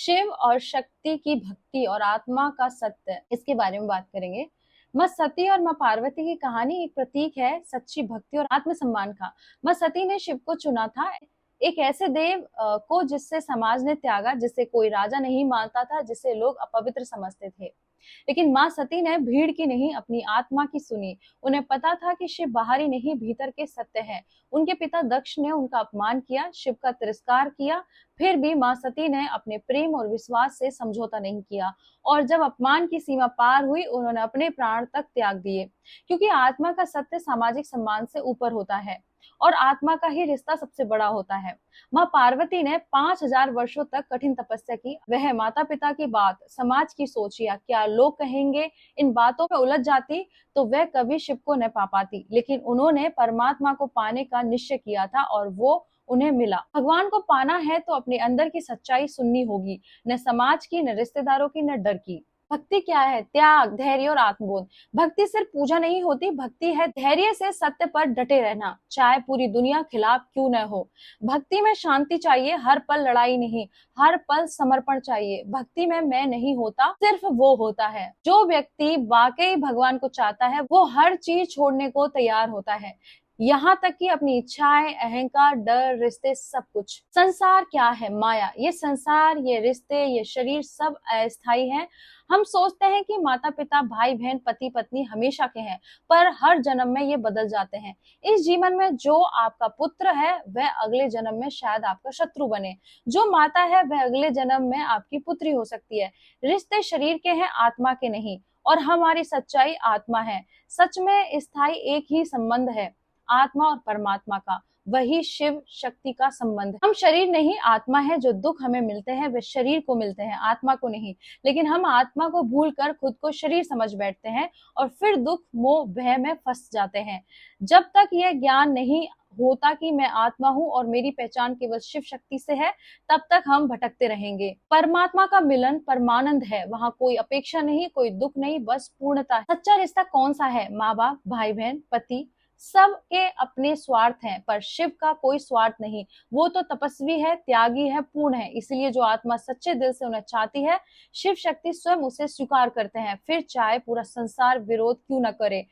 शिव और शक्ति की भक्ति और आत्मा का सत्य, इसके बारे में बात करेंगे। माँ सती और माँ पार्वती की कहानी एक प्रतीक है सच्ची भक्ति और आत्मसम्मान का। माँ सती ने शिव को चुना था, एक ऐसे देव को जिससे समाज ने त्यागा, जिसे कोई राजा नहीं मानता था, जिसे लोग अपवित्र समझते थे। लेकिन माँ सती ने भीड़ की नहीं, अपनी आत्मा की सुनी। उन्हें पता था कि शिव बाहरी नहीं, भीतर के सत्य है। उनके पिता दक्ष ने उनका अपमान किया, शिव का तिरस्कार किया, फिर भी माँ सती ने अपने प्रेम और विश्वास से समझौता नहीं किया, और जब अपमान की सीमा पार हुई, उन्होंने अपने प्राण तक त्याग दिए। क्योंकि आत्मा का सत्य सामाजिक सम्मान से ऊपर होता है, और आत्मा का ही रिश्ता सबसे बड़ा होता है। माँ पार्वती ने 5000 वर्षों तक कठिन तपस्या की। वह माता पिता की बात, समाज की सोच या क्या लोग कहेंगे, इन बातों में उलझ जाती तो वह कभी शिव को न पा पाती। लेकिन उन्होंने परमात्मा को पाने का निश्चय किया था, और वो उन्हें मिला। भगवान को पाना है तो अपने अंदर की सच्चाई सुननी होगी, न समाज की, न रिश्तेदारों की, न डर की। भक्ति क्या है? त्याग, धैर्य और आत्मबोध। भक्ति सिर्फ पूजा नहीं होती, भक्ति है धैर्य से सत्य पर डटे रहना, चाहे पूरी दुनिया खिलाफ क्यों न हो। भक्ति में शांति चाहिए, हर पल लड़ाई नहीं, हर पल समर्पण चाहिए। भक्ति में मैं नहीं होता, सिर्फ वो होता है। जो व्यक्ति वाकई भगवान को चाहता है, वो हर चीज छोड़ने को तैयार होता है, यहाँ तक कि अपनी इच्छाएं, अहंकार, डर, रिश्ते, सब कुछ। संसार क्या है? माया। ये संसार, ये रिश्ते, ये शरीर सब अस्थायी हैं। हम सोचते हैं कि माता पिता, भाई बहन, पति पत्नी हमेशा के हैं, पर हर जन्म में ये बदल जाते हैं। इस जीवन में जो आपका पुत्र है, वह अगले जन्म में शायद आपका शत्रु बने। जो माता है, वह अगले जन्म में आपकी पुत्री हो सकती है। रिश्ते शरीर के हैं, आत्मा के नहीं, और हमारी सच्चाई आत्मा है। सच में स्थायी एक ही संबंध है, आत्मा और परमात्मा का, वही शिव शक्ति का संबंध है। हम शरीर नहीं, आत्मा है। जो दुख हमें मिलते हैं वे शरीर को मिलते हैं, आत्मा को नहीं। लेकिन हम आत्मा को भूलकर खुद को शरीर समझ बैठते हैं, और फिर दुख, मोह, भय में फंस जाते हैं। जब तक यह ज्ञान नहीं होता कि मैं आत्मा हूँ और मेरी पहचान केवल शिव शक्ति से है, तब तक हम भटकते रहेंगे। परमात्मा का मिलन परमानंद है, वहाँ कोई अपेक्षा नहीं, कोई दुख नहीं, बस पूर्णता है। सच्चा रिश्ता कौन सा है? माँ बाप, भाई बहन, पति, सबके अपने स्वार्थ हैं, पर शिव का कोई स्वार्थ नहीं। वो तो तपस्वी है, त्यागी है, पूर्ण है। इसलिए जो आत्मा सच्चे दिल से उन्हें चाहती है, शिव शक्ति स्वयं उसे स्वीकार करते हैं, फिर चाहे पूरा संसार विरोध क्यों न करे।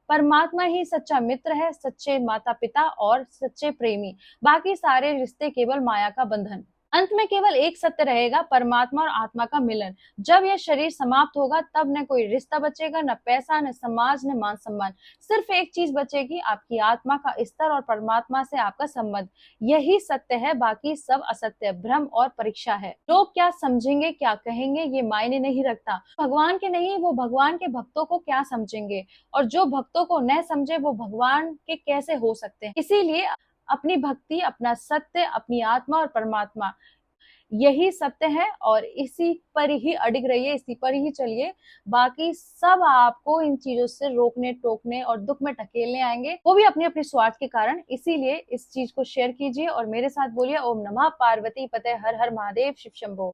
परमात्मा ही सच्चा मित्र है, सच्चे माता पिता और सच्चे प्रेमी। बाकी सारे रिश्ते केवल माया का बंधन। अंत में केवल एक सत्य रहेगा, परमात्मा और आत्मा का मिलन। जब यह शरीर समाप्त होगा, तब न कोई रिश्ता बचेगा, न पैसा, न समाज, न मान सम्मान। सिर्फ एक चीज बचेगी, आपकी आत्मा का स्तर और परमात्मा से आपका संबंध। यही सत्य है, बाकी सब असत्य, भ्रम और परीक्षा है। लोग क्या समझेंगे, क्या कहेंगे, ये मायने नहीं रखता। भगवान के नहीं, वो भगवान के भक्तों को क्या समझेंगे, और जो भक्तों को न समझे, वो भगवान के कैसे हो सकते हैं। इसीलिए अपनी भक्ति, अपना सत्य, अपनी आत्मा और परमात्मा, यही सत्य है, और इसी पर ही अडिग रहिए, इसी पर ही चलिए। बाकी सब आपको इन चीजों से रोकने, टोकने और दुख में ढकेलने आएंगे, वो भी अपने अपने स्वार्थ के कारण। इसीलिए इस चीज को शेयर कीजिए और मेरे साथ बोलिए, ओम नमः पार्वती पते, हर हर महादेव, शिव शंभो।